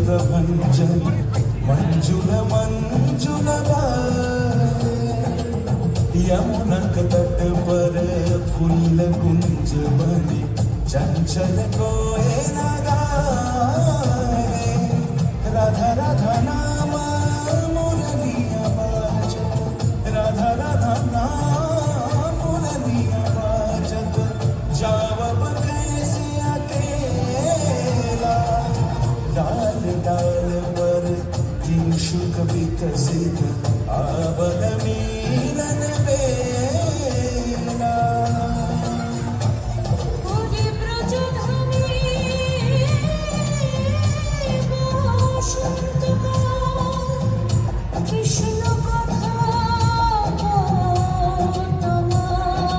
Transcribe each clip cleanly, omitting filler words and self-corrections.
प्रभंजन मंजुल मंजुल यमुना के तट पर फूल कुंज बने चंचल कोए न गाए राधा राधा नाम मुरलिया बाजत राधा राधा नाम मुरलिया बाजत जावब कैसे अकेला डाल डाल पर तीन शुक विकसित आवल मिलन बेला ওরে ব্রজধামী বসন্তকাল কৃষ্ণ কথা তোমার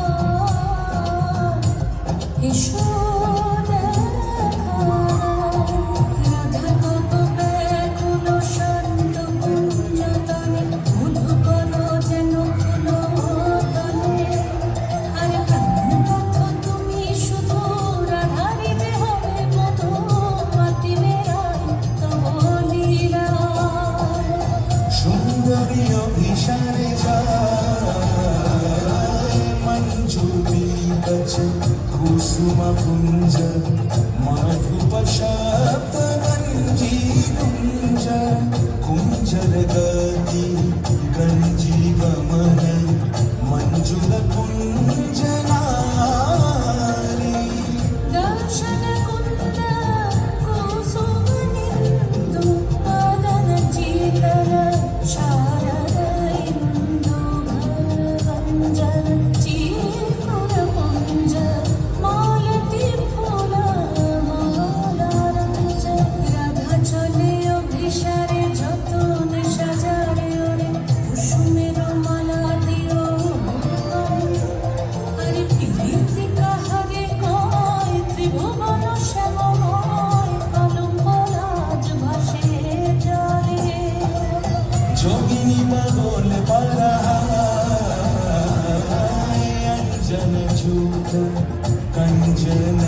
এসো দেখা রাধা কত ব্যাকুল শান্ত কুঞ্জতনে মধুকর যেন ফুলতনে আরে প্রাণনাথ তুমি শুধু রাধারই যে হবে মধু মাতি মেরাই তব লীলা সুন্দরী অভিসারে যায় মঞ্জুরি কচ কুসুম পুঞ্জ মাধুপ শব্দ গঞ্জি কুঞ্জ কুঞ্জর গতি গঞ্জি গমন মঞ্জুল কুঞ্জ নারী দর্শন কুন্দ কুসুমনিন্দু পদন চিতল শারদ ইন্দু ভরভঞ্জন চিকুর পুঞ্জ মালতী ফুল মালারঞ্জ রাধা চলে অভিসারে যতন সাজারে ওরে কুসুমের মালা দিও আরে প্রীতি কাহারে কয় ত্রিভুবন শ্যামময় কলঙ্ক লাজ ভাসে জলে যোগিনী পাগল পাড়ায় অঞ্জন ঝূঠ कंजन